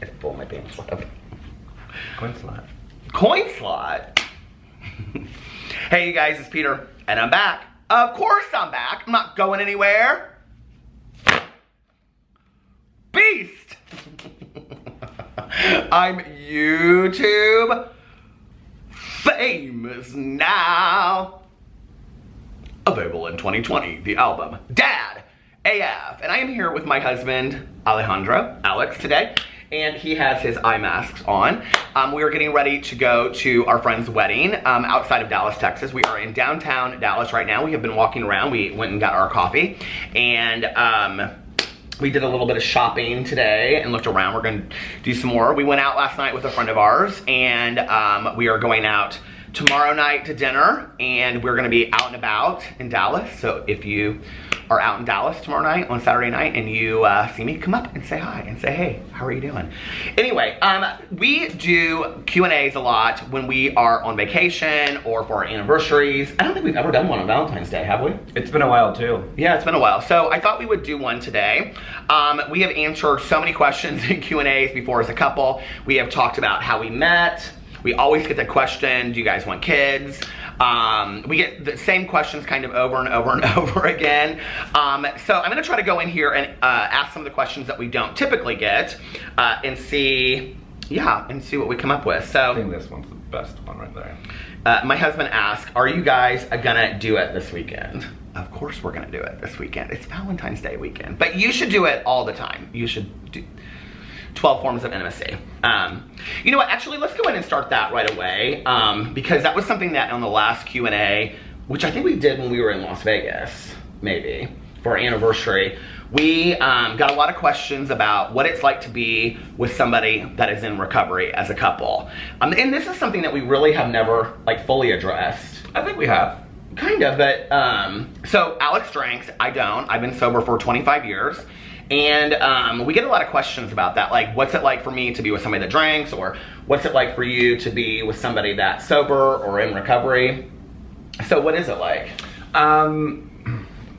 It's full of my pants left. Coin slot. Coin slot? Hey you guys, it's Peter, and I'm back. Of course I'm back. I'm not going anywhere. Beast! I'm YouTube famous now. Available in 2020, the album Dad AF. And I am here with my husband, Alex, today. And he has his eye masks on. We are getting ready to go to our friend's wedding outside of Dallas, Texas. We are in downtown Dallas right now. We have been walking around. We went and got our coffee. And we did a little bit of shopping today and looked around. We're gonna do some more. We went out last night with a friend of ours, and we are going out tomorrow night to dinner, and we're gonna be out and about in Dallas. So if you are out in Dallas tomorrow night on Saturday night and you see me, come up and say hi and say, hey, how are you doing? Anyway, we do Q&As a lot when we are on vacation or for our anniversaries. I don't think we've ever done one on Valentine's Day, have we? It's been a while too. Yeah, it's been a while. So I thought we would do one today. We have answered so many questions in Q&As before as a couple. We have talked about how we met. We always get the question, do you guys want kids? We get the same questions kind of over and over and over again. So I'm gonna try to go in here and ask some of the questions that we don't typically get and see what we come up with. So I think this one's the best one right there. My husband asked, are you guys gonna do it this weekend? Of course we're gonna do it this weekend. It's Valentine's Day weekend, but you should do it all the time. You should do 12 forms of intimacy. You know what, actually let's go ahead and start that right away because that was something that on the last Q&A, which I think we did when we were in Las Vegas, maybe, for our anniversary, we got a lot of questions about what it's like to be with somebody that is in recovery as a couple. And this is something that we really have never like fully addressed. I think we have. Kind of, but so Alex drinks, I don't. I've been sober for 25 years. And we get a lot of questions about that, like what's it like for me to be with somebody that drinks, or what's it like for you to be with somebody that's sober or in recovery? So what is it like?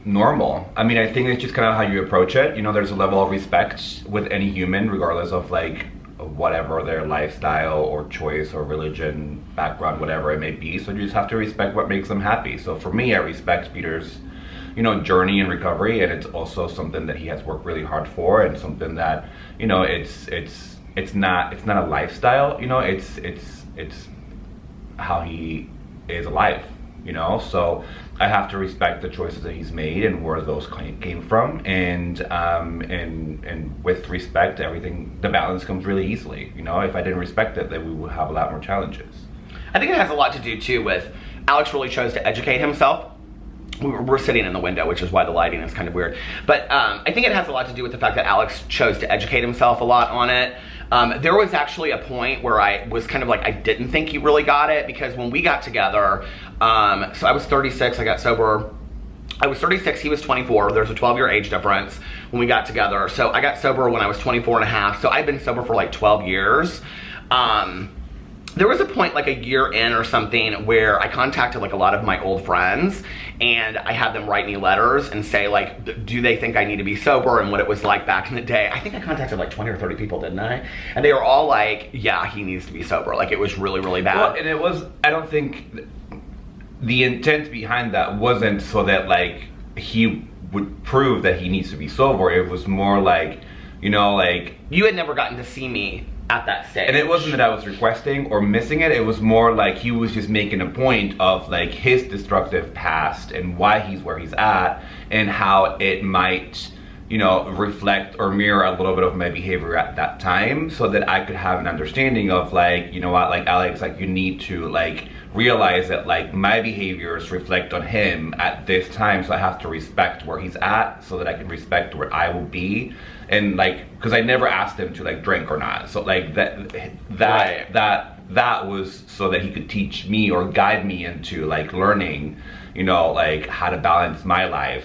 Normal. I mean, I think it's just kind of how you approach it. You know, there's a level of respect with any human, regardless of like whatever their lifestyle or choice or religion, background, whatever it may be. So you just have to respect what makes them happy. So for me, I respect Peter's, you know, journey and recovery, and it's also something that he has worked really hard for, and something that, you know, it's not a lifestyle, you know, it's how he is alive, you know. So I have to respect the choices that he's made and where those came from, and with respect, everything, the balance comes really easily, you know. If I didn't respect it, then we would have a lot more challenges. I think it has a lot to do too with Alex really chose to educate himself. We're sitting in the window, which is why the lighting is kind of weird. But I think it has a lot to do with the fact that Alex chose to educate himself a lot on it. There was actually a point where I was kind of like, I didn't think he really got it, because when we got together, so I was 36, I got sober. I was 36, he was 24. There's a 12-year age difference when we got together. So I got sober when I was 24 and a half. So I've been sober for like 12 years. There was a point like a year in or something where I contacted like a lot of my old friends, and I had them write me letters and say like, do they think I need to be sober and what it was like back in the day. I think I contacted like 20 or 30 people, didn't I? And they were all like, yeah, he needs to be sober. Like it was really, really bad. Well, and it was, I don't think the intent behind that wasn't so that like he would prove that he needs to be sober. It was more like, you know, like, you had never gotten to see me at that stage. And it wasn't that I was requesting or missing it. It was more like he was just making a point of like his destructive past and why he's where he's at, and how it might, you know, reflect or mirror a little bit of my behavior at that time, so that I could have an understanding of like, you know what, like Alex, like you need to like realize that like my behaviors reflect on him at this time, so I have to respect where he's at so that I can respect where I will be. And like, because I never asked him to like drink or not, so like that was so that he could teach me or guide me into like learning, you know, like how to balance my life,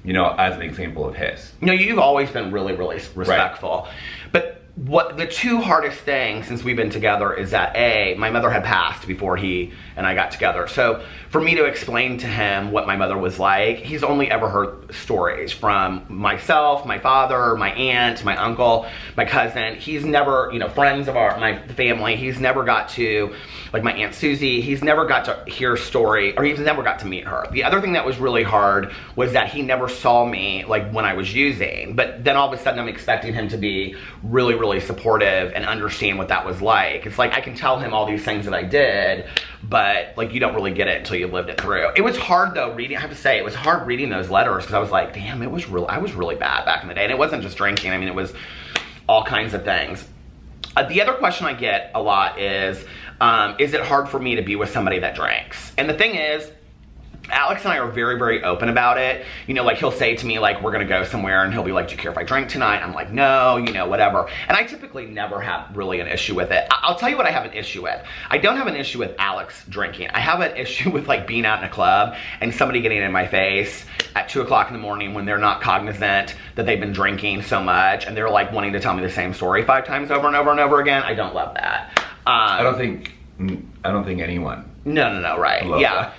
you know, as an example of his. You know, you've always been really, really respectful. Right. But what the two hardest things since we've been together is that A, my mother had passed before he and I got together. So for me to explain to him what my mother was like, he's only ever heard stories from myself, my father, my aunt, my uncle, my cousin. He's never, you know, friends of my family. He's never got to, like my Aunt Susie, he's never got to hear a story, or he's never got to meet her. The other thing that was really hard was that he never saw me like when I was using, but then all of a sudden I'm expecting him to be really, really supportive and understand what that was like. It's like I can tell him all these things that I did, but like you don't really get it until you lived it through. It was hard though reading, I have to say, it was hard reading those letters because I was like, damn, I was really bad back in the day. And it wasn't just drinking, I mean, it was all kinds of things. The other question I get a lot is it hard for me to be with somebody that drinks? And the thing is, Alex and I are very, very open about it. You know, like he'll say to me, like, we're gonna go somewhere, and he'll be like, do you care if I drink tonight? I'm like, no, you know, whatever. And I typically never have really an issue with it. I'll tell you what I have an issue with. I don't have an issue with Alex drinking. I have an issue with like being out in a club and somebody getting in my face at 2 o'clock in the morning when they're not cognizant that they've been drinking so much, and they're like wanting to tell me the same story 5 times over and over and over again. I don't love that. I don't think anyone. No, right. Yeah.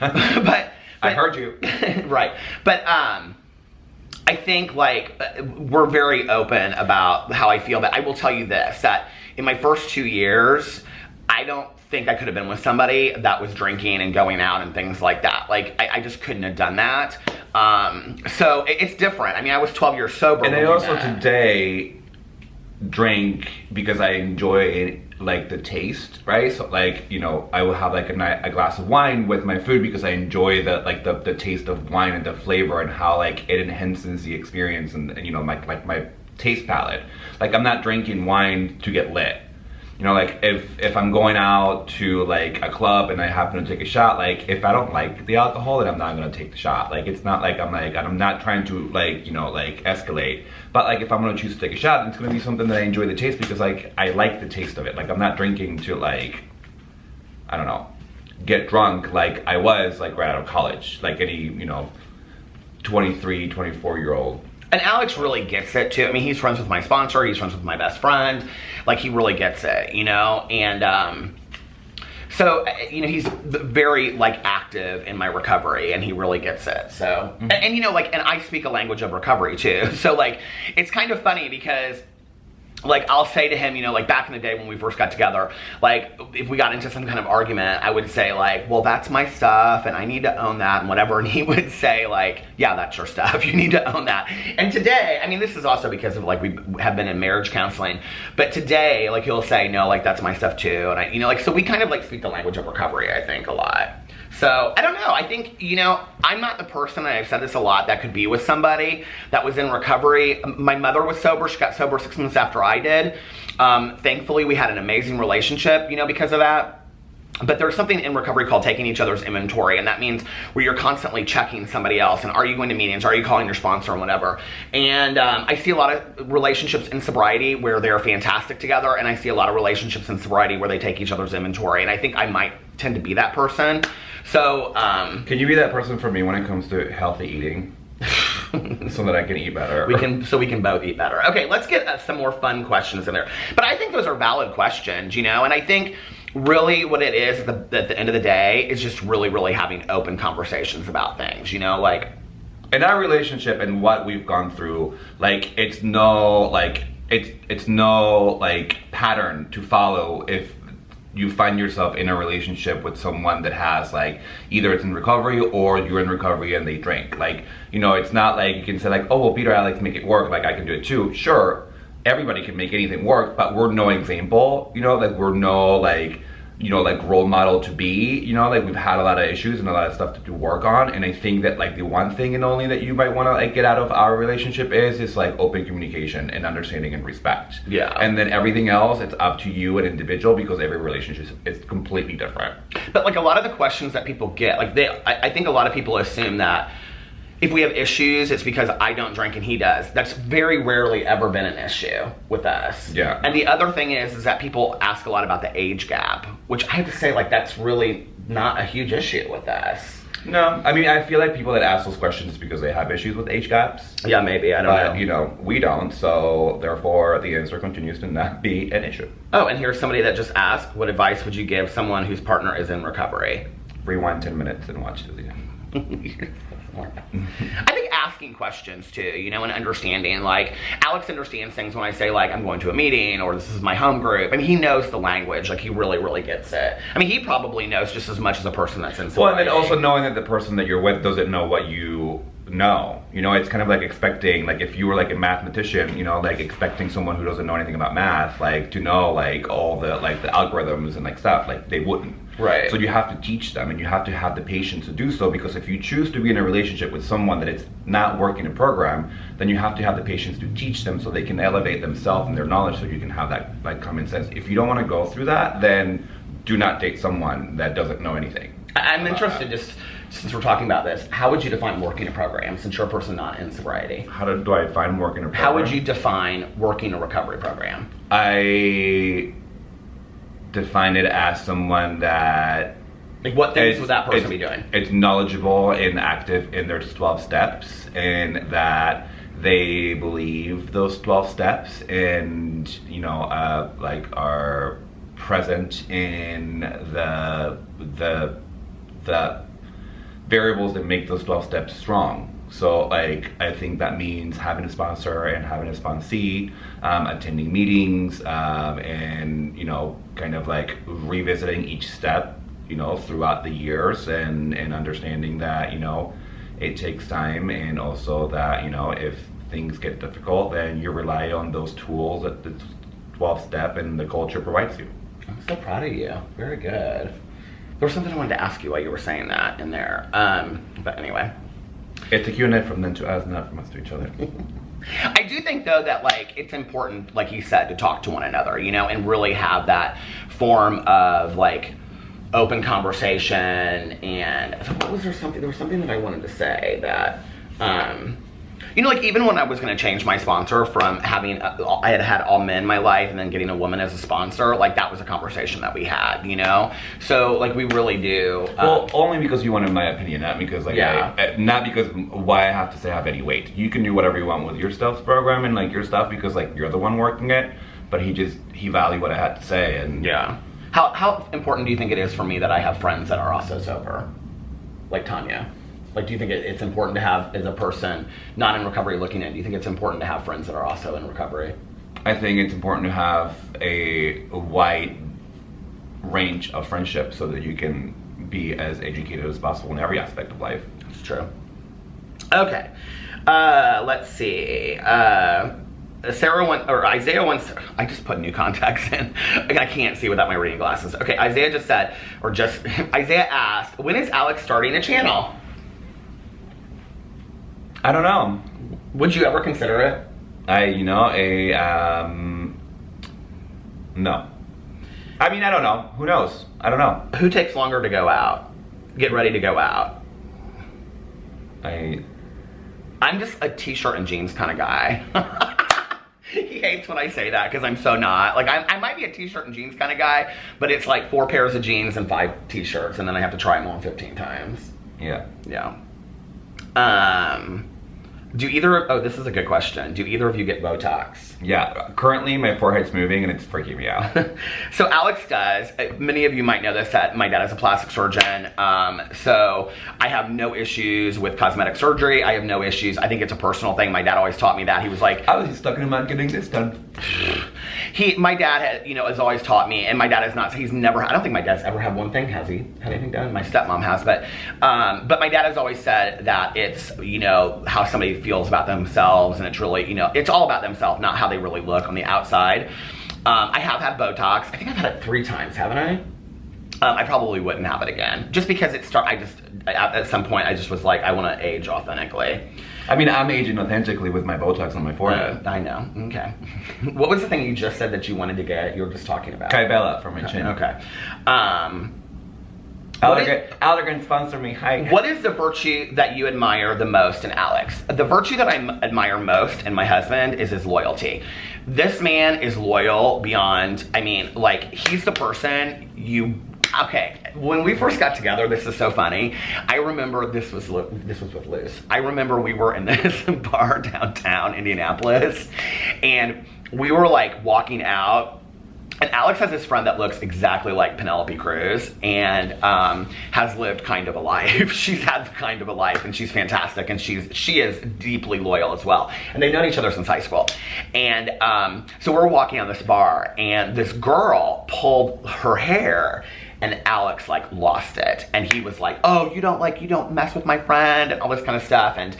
but I heard you. Right. But I think like we're very open about how I feel, but I will tell you this, that in my first 2 years, I don't think I could have been with somebody that was drinking and going out and things like that. Like I just couldn't have done that. So it's different. I mean, I was 12 years sober. And I also today drink because I enjoy like the taste, right? So like, you know, I will have like a glass of wine with my food because I enjoy the taste of wine and the flavor and how like it enhances the experience and you know, my taste palette. Like I'm not drinking wine to get lit. You know, like if I'm going out to like a club and I happen to take a shot, like if I don't like the alcohol, then I'm not gonna take the shot. Like it's not like I'm not trying to like, you know, like escalate. But like if I'm gonna choose to take a shot, it's gonna be something that I enjoy the taste because like I like the taste of it. Like I'm not drinking to like, I don't know, get drunk like I was like right out of college, like any, you know, 23, 24-year-old. And Alex really gets it too. I mean, he's friends with my sponsor, he's friends with my best friend. Like he really gets it, you know? And so, you know, he's very like active in my recovery and he really gets it. So, and you know, like, and I speak a language of recovery too. So like, it's kind of funny because like I'll say to him, you know, like back in the day when we first got together, like if we got into some kind of argument, I would say like, well, that's my stuff and I need to own that and whatever. And he would say like, yeah, that's your stuff. You need to own that. And today, I mean, this is also because of like we have been in marriage counseling, but today like he'll say, no, like that's my stuff too. And I, you know, like, so we kind of like speak the language of recovery, I think, a lot. So, I don't know, I think, you know, I'm not the person, and I've said this a lot, that could be with somebody that was in recovery. My mother was sober, she got sober 6 months after I did. Thankfully, we had an amazing relationship, you know, because of that. But there's something in recovery called taking each other's inventory, and that means where you're constantly checking somebody else, and are you going to meetings, are you calling your sponsor, and whatever. And I see a lot of relationships in sobriety where they're fantastic together, and I see a lot of relationships in sobriety where they take each other's inventory, and I think I might tend to be that person. So, can you be that person for me when it comes to healthy eating? So that I can eat better. So we can both eat better. Okay, let's get some more fun questions in there. But I think those are valid questions, you know, and I think really what it is at the end of the day is just really, really having open conversations about things, you know, like. In our relationship and what we've gone through, like, it's no, like, it's no, like, pattern to follow if you find yourself in a relationship with someone that has like, either it's in recovery or you're in recovery and they drink. Like, you know, it's not like you can say like, oh, well, Peter, I like to make it work, like I can do it too. Sure, everybody can make anything work, but we're no example, you know, like we're no like, you know, like role model to be, you know, like we've had a lot of issues and a lot of stuff to work on. And I think that like the one thing and only that you might want to like get out of our relationship is like open communication and understanding and respect. Yeah. And then everything else, it's up to you, an individual, because every relationship is completely different. But like a lot of the questions that people get, like I think a lot of people assume that if we have issues, it's because I don't drink and he does. That's very rarely ever been an issue with us. Yeah. And the other thing is that people ask a lot about the age gap, which I have to say, like, that's really not a huge issue with us. No, I mean, I feel like people that ask those questions because they have issues with age gaps. Yeah, maybe, I don't know. But, you know, we don't, so therefore the answer continues to not be an issue. Oh, and here's somebody that just asked, what advice would you give someone whose partner is in recovery? Rewind 10 minutes and watch it again. I think asking questions too, you know, and understanding. Like, Alex understands things when I say, like, I'm going to a meeting or this is my home group. I mean, he knows the language. Like, he really, really gets it. I mean, he probably knows just as much as a person that's in Well, and then also knowing that the person that you're with doesn't know what you know. You know, it's kind of like expecting, like, if you were like a mathematician, you know, like expecting someone who doesn't know anything about math, like, to know like all the, like, the algorithms and like stuff, like, they wouldn't. Right. So you have to teach them, and you have to have the patience to do so, because if you choose to be in a relationship with someone that it's not working a program, then you have to have the patience to teach them so they can elevate themselves and their knowledge, so you can have that, like, common sense. If you don't want to go through that, then do not date someone that doesn't know anything. I'm interested, just since we're talking about this, how would you define working a program, since you're a person not in sobriety? How do I define working a program? How would you define working a recovery program? I define it as someone that, like, what things would that person be doing? It's knowledgeable and active in their 12 steps, and that they believe those 12 steps, and, you know, like, are present in the variables that make those 12 steps strong. So, like, I think that means having a sponsor and having a sponsee, attending meetings, and, you know, kind of like revisiting each step, you know, throughout the years, and understanding that, you know, it takes time, and also that, you know, if things get difficult, then you rely on those tools that the 12th step and the culture provides you. I'm so proud of you. Very good. There was something I wanted to ask you while you were saying that in there. But anyway. It's a Q&A from them to us, not from us to each other. I do think, though, that, like, it's important, like you said, to talk to one another, you know, and really have that form of, like, open conversation. And what was there was something that I wanted to say that, you know, like, even when I was going to change my sponsor from having, I had all men in my life and then getting a woman as a sponsor, like, that was a conversation that we had, you know? So, like, we really do. Well, only because you wanted my opinion, not because, like, yeah. not because why I have to say have any weight. You can do whatever you want with your stuff's program and, like, your stuff, because, like, you're the one working it, but he valued what I had to say. And yeah. How important do you think it is for me that I have friends that are also sober? Like Tanya? Like, do you think it's important to have, as a person not in recovery looking in, do you think it's important to have friends that are also in recovery? I think it's important to have a wide range of friendships so that you can be as educated as possible in every aspect of life. It's true. Okay. Let's see. Isaiah wants, I just put new contacts in. I can't see without my reading glasses. Okay, Isaiah just said, Isaiah asked, when is Alex starting a channel? I don't know. Would you ever consider it? No. I mean, I don't know. Who knows? I don't know. Who takes longer to go out? Get ready to go out. I'm just a t-shirt and jeans kind of guy. He hates when I say that because I'm so not. Like, I might be a t-shirt and jeans kind of guy, but it's like 4 pairs of jeans and 5 t-shirts, and then I have to try them on 15 times. Yeah. Yeah. This is a good question. Do either of you get Botox? Yeah, currently my forehead's moving and it's freaking me out. So Alex does. Many of you might know this, that my dad is a plastic surgeon. So I have no issues with cosmetic surgery. I have no issues. I think it's a personal thing. My dad always taught me that. He was like, I was just talking about getting this done. My dad has always taught me, and my dad has not, I don't think my dad's ever had one thing. Has he had anything done? My stepmom has, but my dad has always said that it's, you know, how somebody feels about themselves, and it's really, you know, it's all about themselves, not how they really look on the outside. I have had Botox. I think I've had it 3 times, haven't I? I probably wouldn't have it again, just because at some point I just was like, I want to age authentically. I mean, I'm aging authentically with my Botox on my forehead. I know. Okay. What was the thing you just said that you wanted to get? You were just talking about. Kybella for my chin. Okay. Allergan sponsor me. Hi. What is the virtue that you admire the most in Alex? The virtue that I admire most in my husband is his loyalty. This man is loyal beyond, I mean, like, he's the person okay, when we first got together, this is so funny. I remember this was with Luz. I remember we were in this bar downtown Indianapolis, and we were like walking out, And Alex has this friend that looks exactly like Penelope Cruz and has lived kind of a life. She's had kind of a life, and she's fantastic, and she is deeply loyal as well. And they've known each other since high school. And so we're walking on this bar, and this girl pulled her hair, and Alex like lost it, and he was like, "Oh, you don't mess with my friend," and all this kind of stuff. And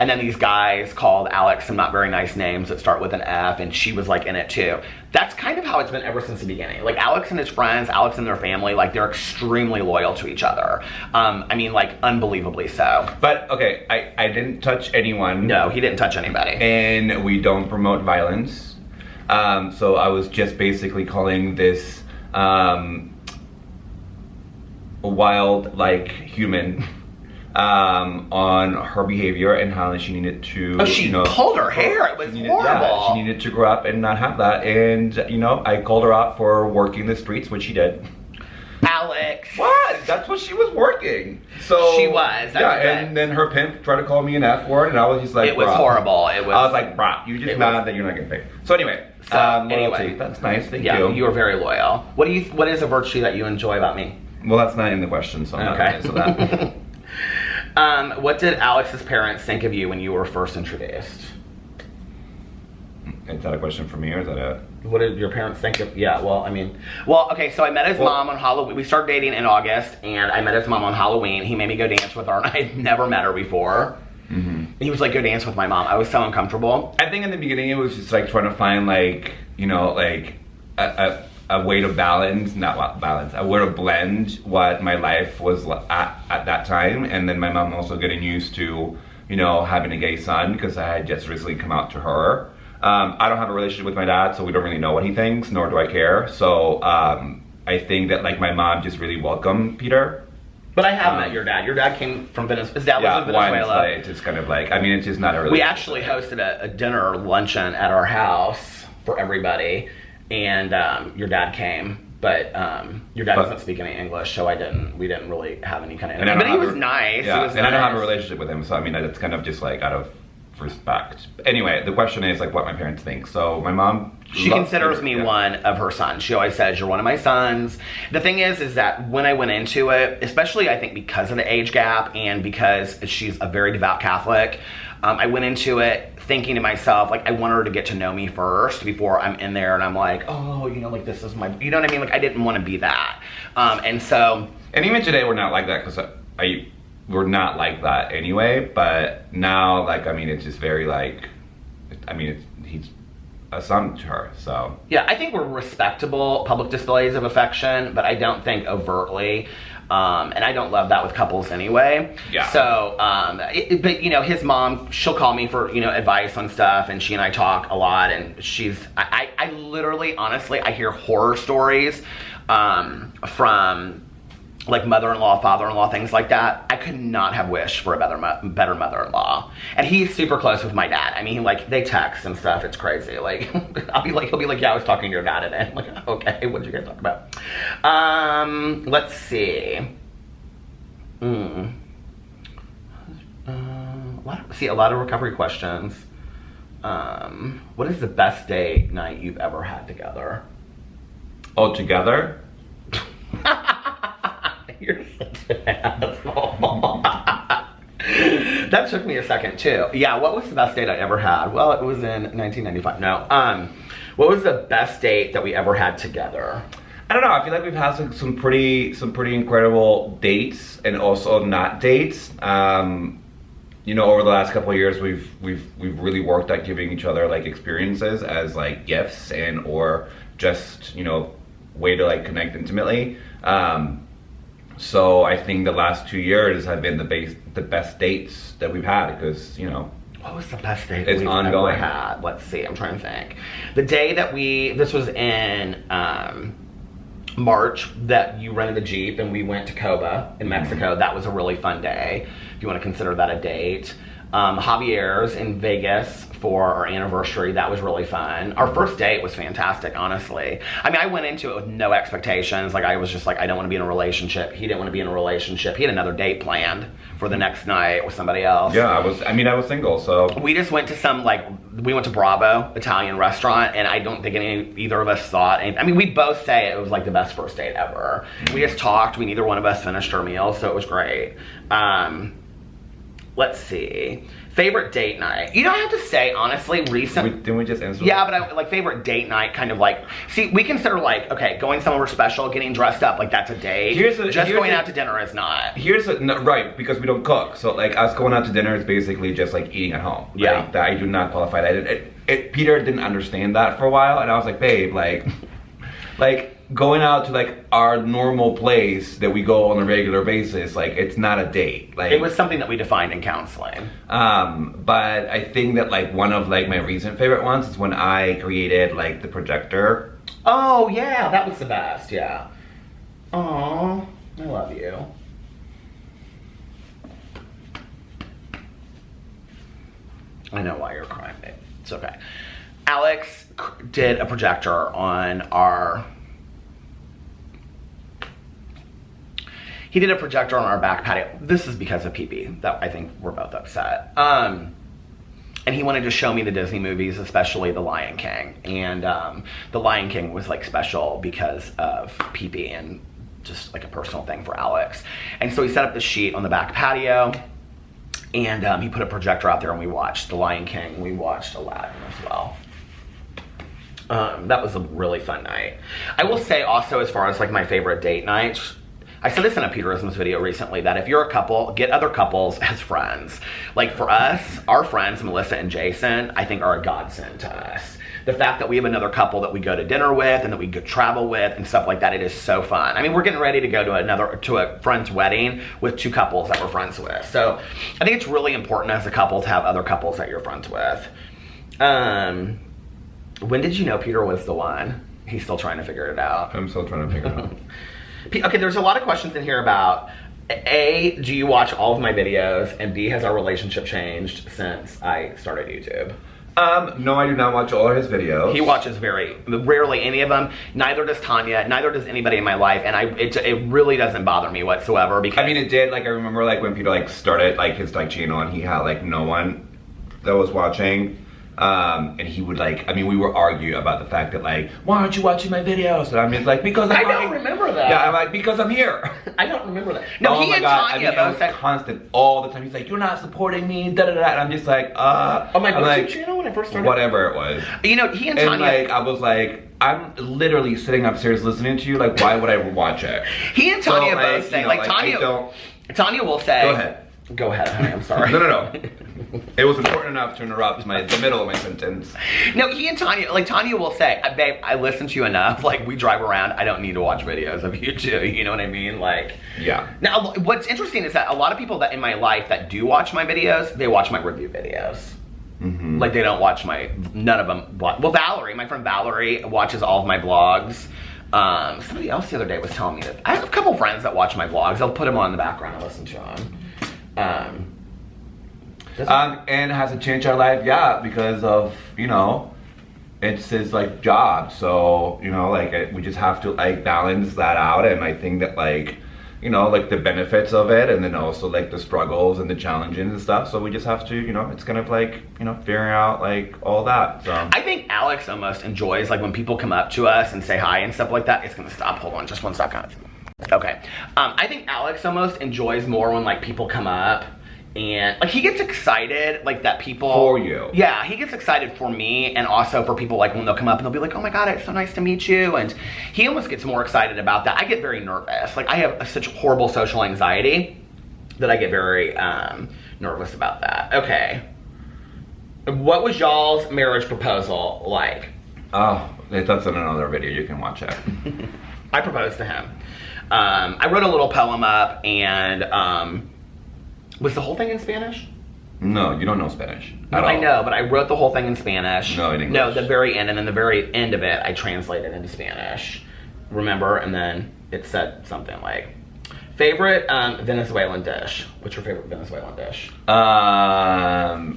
then these guys called Alex some not very nice names that start with an F, and she was like in it too. That's kind of how it's been ever since the beginning. Like Alex and his friends, Alex and their family, like they're extremely loyal to each other. I mean, like unbelievably so. But okay, I didn't touch anyone. No, he didn't touch anybody. And we don't promote violence. So I was just basically calling this wild like human on her behavior and how she needed to, oh, she pulled her hair. It was horrible. Yeah, she needed to grow up and not have that. And I called her out for working the streets, which she did. Alex. What? That's what she was working. So she was. And then her pimp tried to call me an F word, and I was just like, it was horrible. I was like, brah, you just mad that you're not getting paid. So anyway, loyalty. That's nice. Thank you. Yeah, you were very loyal. What is a virtue that you enjoy about me? Well, that's not in the question, so I'm not going to answer that. What did Alex's parents think of you when you were first introduced? Is that a question for me, or is that a... What did your parents think of... Yeah, okay, so I met his mom on Halloween. We started dating in August, and I met his mom on Halloween. He made me go dance with her, and I had never met her before. Mm-hmm. He was like, go dance with my mom. I was so uncomfortable. I think in the beginning it was just like trying to find like, a way to balance, a way to blend what my life was at that time. And then my mom also getting used to, having a gay son, because I had just recently come out to her. I don't have a relationship with my dad, so we don't really know what he thinks, nor do I care. So I think that like my mom just really welcomed Peter. But I have met your dad. Your dad came from Venezuela. His dad was in Venezuela. It's just kind of like, I mean, it's just not a relationship. We actually hosted a dinner luncheon at our house for everybody. And your dad came, but your dad doesn't speak any English, so we didn't really have any kind of. But he was nice. Yeah, he was and nice. I don't have a relationship with him, so I mean, it's kind of just like out of respect. Anyway, the question is like what my parents think. So my mom, she considers me one of her sons. She always says, "You're one of my sons." The thing is that when I went into it, especially I think because of the age gap and because she's a very devout Catholic. I went into it thinking to myself, like, I want her to get to know me first before I'm in there and I'm like, oh, like this is my, you know what I mean? Like, I didn't want to be that. And even today we're not like that, because we're not like that anyway, but now, like, I mean, it's just very like, I mean, he's a son to her, so. Yeah, I think we're respectable public displays of affection, but I don't think overtly. And I don't love that with couples anyway. Yeah. So, but his mom, she'll call me for, advice on stuff, and she and I talk a lot, and I literally, honestly, I hear horror stories, from like mother-in-law, father-in-law, things like that. I could not have wished for a better mother-in-law. And he's super close with my dad. I mean, like, they text and stuff. It's crazy. Like, he'll be like, yeah, I was talking to your dad today. I'm like, okay, what did you guys talk about? Let's see. A lot of recovery questions. What is the best date night you've ever had together? All together? You're such an asshole. That took me a second too. Yeah, what was the best date I ever had? Well, it was in 1995. No. What was the best date that we ever had together? I don't know. I feel like we've had some pretty incredible dates and also not dates. Over the last couple of years, we've really worked at giving each other like experiences as like gifts and or just way to like connect intimately. So I think the last 2 years have been the best dates that we've had, because what was the best date it's we've ongoing. ever had? Let's see. I'm trying to think. The day that this was in March, that you rented the Jeep and we went to Coba in Mexico. That was a really fun day, if you want to consider that a date. Javier's in Vegas for our anniversary. That was really fun. Our first date was fantastic, honestly. I mean, I went into it with no expectations. Like, I was just like, I don't want to be in a relationship. He didn't want to be in a relationship. He had another date planned for the next night with somebody else. Yeah, I was single, so. We just went to some, like, we went to Bravo Italian restaurant, and I don't think either of us thought anything. I mean, we both say it was like the best first date ever. We just talked. Neither one of us finished our meal, so it was great. Let's see. Favorite date night. You know, I have to say, honestly, Didn't we just answer Yeah, that? but like favorite date night, kind of like, see, we consider like, okay, going somewhere special, getting dressed up, like that's a date. Just going out to dinner is not. Right, because we don't cook. So like us going out to dinner is basically just like eating at home. Yeah. Like, that I do not qualify that. Peter didn't understand that for a while, and I was like, babe, like going out to like our normal place that we go on a regular basis, like it's not a date. Like it was something that we defined in counseling. But I think that like one of like my recent favorite ones is when I created like the projector. Oh yeah, that was the best. Yeah. Aww, I love you. I know why you're crying, babe. It's okay. Alex did a projector on our. He did a projector on our back patio. This is because of PP, that I think we're both upset. And he wanted to show me the Disney movies, especially The Lion King. And The Lion King was like special because of PP and just like a personal thing for Alex. And so he set up the sheet on the back patio, and he put a projector out there, and we watched The Lion King. We watched Aladdin as well. That was a really fun night. I will say also, as far as like my favorite date nights, I said this in a Peterisms video recently, that if you're a couple, get other couples as friends. Like for us, our friends, Melissa and Jason, I think are a godsend to us. The fact that we have another couple that we go to dinner with and that we go travel with and stuff like that, it is so fun. I mean, we're getting ready to go to a friend's wedding with two couples that we're friends with. So I think it's really important as a couple to have other couples that you're friends with. When did you know Peter was the one? He's still trying to figure it out. I'm still trying to figure it out. Okay, there's a lot of questions in here about A, do you watch all of my videos? And B, has our relationship changed since I started YouTube? No, I do not watch all of his videos. He watches rarely any of them. Neither does Tanya. Neither does anybody in my life. And it really doesn't bother me whatsoever because... I mean, it did. Like, I remember, like, when Peter, like, started, like, his, like, channel and he had, like, no one that was watching. And he would like, I mean, we would argue about the fact that like, why aren't you watching my videos? And I'm just like, because I don't remember that. Yeah, I'm like, because I'm here. I don't remember that. No, oh he and Tanya both said constant all the time. He's like, you're not supporting me, da da da. And I'm just like, on my YouTube like, channel when I first started? Whatever it was. You know, he and Tanya. And like, I was like, I'm literally sitting upstairs listening to you. Like, why would I watch it? He and Tanya both say, like, Tanya will say. Go ahead. Go ahead, honey, I'm sorry. No. It was important enough to interrupt the middle of my sentence. No, he and Tanya, like Tanya will say, babe, I listen to you enough. Like, we drive around, I don't need to watch videos of you two. You know what I mean? Like, yeah. Now, what's interesting is that a lot of people that in my life that do watch my videos, they watch my review videos. Mm-hmm. Like, they don't watch none of them. Well, Valerie, my friend Valerie watches all of my vlogs. Somebody else the other day was telling me that I have a couple friends that watch my vlogs. I'll put them on in the background and listen to them. And has it changed our life? Yeah, because of, you know, it's his like job. So, you know, like we just have to like balance that out. And I think that like, you know, like the benefits of it and then also like the struggles and the challenges and stuff. So we just have to, you know, it's kind of like, you know, figuring out like all that. So I think Alex almost enjoys like when people come up to us and say hi and stuff like that. It's gonna stop. Hold on, just one second. Okay. I think Alex almost enjoys more when like people come up and like he gets excited like that people for you. Yeah, he gets excited for me and also for people like when they'll come up and they'll be like, oh my god, it's so nice to meet you, and he almost gets more excited about that. I get very nervous. Like I have such horrible social anxiety that I get very nervous about that. Okay. What was y'all's marriage proposal like? Oh, that's in another video. You can watch it. I proposed to him. I wrote a little poem up and was the whole thing in Spanish? No, you don't know Spanish. No, I know, but I wrote the whole thing in Spanish. No, in English. No, the very end, and then the very end of it, I translated into Spanish. Remember? And then it said something like, Favorite Venezuelan dish. What's your favorite Venezuelan dish? Cachapas.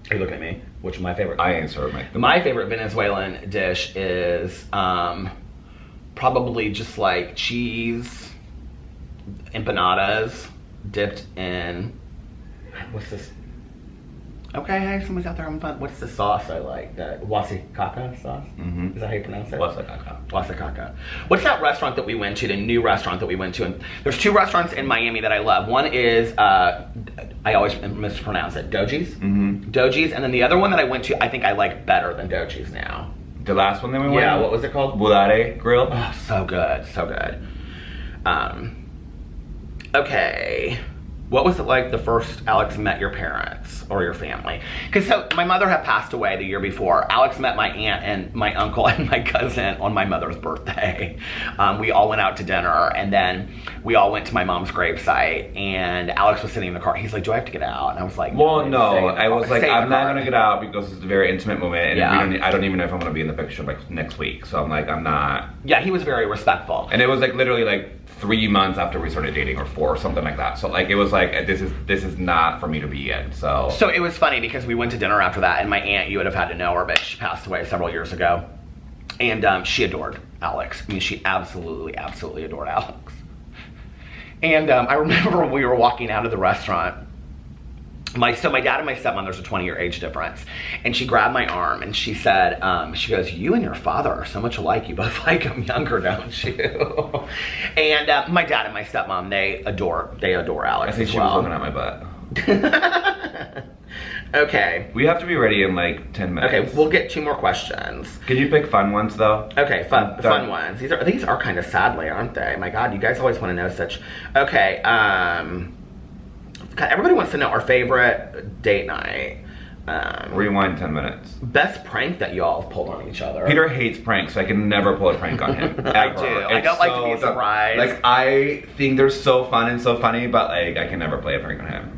Are you looking at me? Which is my favorite? I answer My favorite Venezuelan dish is probably just like cheese empanadas dipped in, what's this? Okay, hey, somebody's out there having fun. What's the sauce I like? The wasikaca sauce? Mm-hmm. Is that how you pronounce it? Wasikaca. Wasikaca. What's that restaurant that we went to, the new restaurant that we went to? And there's 2 restaurants in Miami that I love. One is, I always mispronounce it, Doji's? Mm-hmm. Doji's, and then the other one that I went to, I think I like better than Doji's now. The last one that we went? Yeah, what was it called? Bulare Grill. Oh, so good, so good. Okay. What was it like the first Alex met your parents or your family? Because so my mother had passed away the year before. Alex met my aunt and my uncle and my cousin on my mother's birthday. We all went out to dinner, and then we all went to my mom's gravesite, and Alex was sitting in the car. He's like, do I have to get out? And I was like, well, no. I was like, I'm not car. going to get out because it's a very intimate moment, and Yeah. I don't even know if I'm going to be in the picture like next week. So I'm like, I'm not. Yeah, he was very respectful. And it was like literally like 3 months after we started dating, or 4, or something like that. So like it was like, this is not for me to be in. So it was funny because we went to dinner after that, and my aunt, you would have had to know her, but she passed away several years ago, and she adored Alex. I mean, she absolutely adored Alex. And I remember when we were walking out of the restaurant. My dad and my stepmom, there's a 20-year age difference, and she grabbed my arm and she said, she goes, you and your father are so much alike. You both like him younger, don't you? And my dad and my stepmom, they adore Alex. I think as she well. was looking at my butt. Okay. We have to be ready in like 10 minutes. Okay, we'll get 2 more questions. Can you pick fun ones though? Okay, fun ones. These are kind of sadly, aren't they? My God, you guys always want to know such. Okay, God, everybody wants to know our favorite date night. Rewind 10 minutes. Best prank that y'all have pulled on each other. Peter hates pranks, so I can never pull a prank on him. I do. I don't like to be surprised. Like, I think they're so fun and so funny, but like, I can never play a prank on him.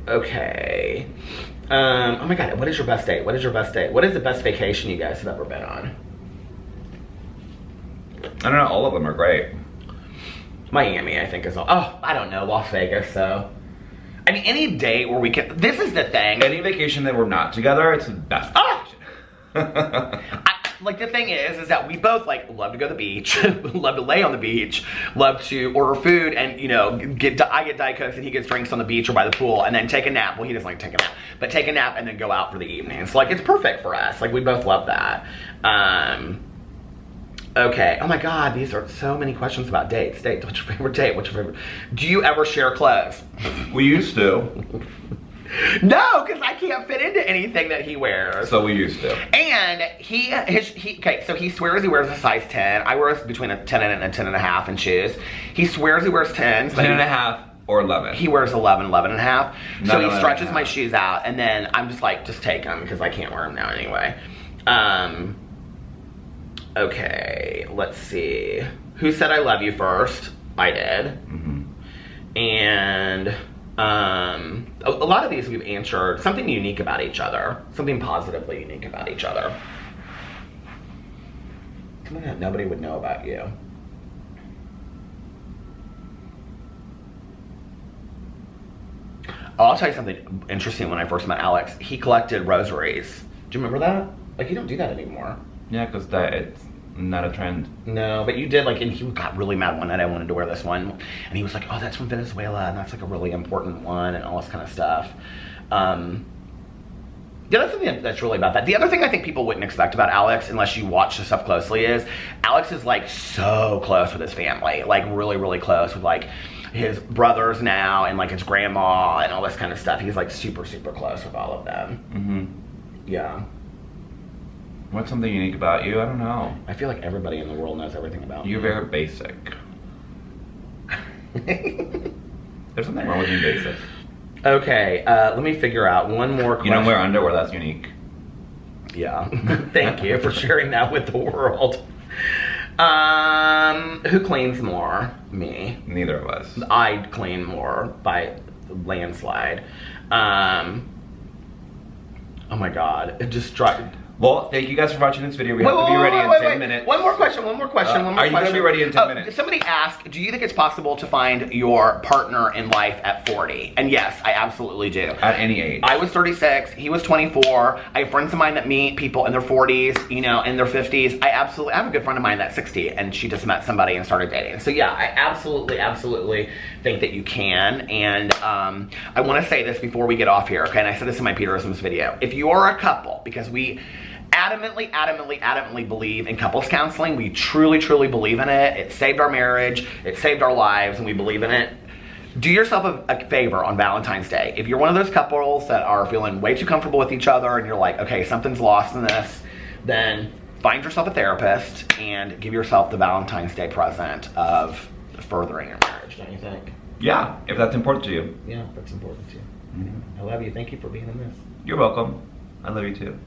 Okay. Oh my God, what is your best date? What is your best date? What is the best vacation you guys have ever been on? I don't know, all of them are great. Miami, I think, is all. Oh, I don't know, Las Vegas, so. I mean, any date where we can, this is the thing. Any vacation that we're not together, it's the best vacation. Like, the thing is that we both, like, love to go to the beach, love to lay on the beach, love to order food, and, you know, I get Diet Cokes and he gets drinks on the beach or by the pool, and then take a nap. Well, he doesn't like to take a nap, but take a nap and then go out for the evening. So, like, it's perfect for us. Like, we both love that. Okay. Oh my God, these are so many questions about dates. Dates. What's your favorite date? What's your favorite? Do you ever share clothes? We used to. No, because I can't fit into anything that he wears. So we used to. And okay, so he swears he wears a size 10. I wear between a 10 and a 10 and a half in shoes. He swears he wears 10s. 10 and a half or 11. He wears 11 and a half. Not so he 11 stretches and a my half. shoes out, and then I'm just like, just take them because I can't wear them now anyway. Okay, let's see. Who said I love you first? I did. Mm-hmm. And a lot of these we've answered something unique about each other. Something positively unique about each other. Something that nobody would know about you. Oh, I'll tell you something interesting. When I first met Alex, he collected rosaries. Do you remember that? Like, you don't do that anymore. Yeah, because it's not a trend. No, but you did, like, and he got really mad one night. I wanted to wear this one, and he was like, oh, that's from Venezuela, and that's like a really important one, and all this kind of stuff. The other thing that's really about that, the other thing I think people wouldn't expect about Alex, unless you watch the stuff closely, is Alex is like so close with his family, like really, really close with like his brothers now, and like his grandma, and all this kind of stuff. He's like super, super close with all of them. Mm-hmm. Yeah. What's something unique about you? I don't know. I feel like everybody in the world knows everything about You're me. very basic. There's something wrong with being basic. Okay, let me figure out one more question. You don't wear underwear, that's unique. Yeah, thank you for sharing that with the world. Who cleans more? Me. Neither of us. I clean more by landslide. Oh my God, it just Well, thank you guys for watching this video. We have to be ready in 10 minutes. One more question. Are you going to be ready in 10 minutes? Somebody asked, do you think it's possible to find your partner in life at 40? And yes, I absolutely do. At any age. I was 36. He was 24. I have friends of mine that meet people in their 40s, you know, in their 50s. I have a good friend of mine that's 60, and she just met somebody and started dating. So yeah, I absolutely think that you can. And I want to say this before we get off here, okay? And I said this in my Peterisms video. If you are a couple, because we adamantly believe in couples counseling. We truly believe in it. It saved our marriage. It saved our lives, and we believe in it. Do yourself a favor on Valentine's Day. If you're one of those couples that are feeling way too comfortable with each other and you're like, okay, something's lost in this, then find yourself a therapist and give yourself the Valentine's Day present of furthering your marriage, don't you think? Yeah, if that's important to you. Yeah, that's important to you. I love you. Thank you for being in this. You're welcome. I love you too.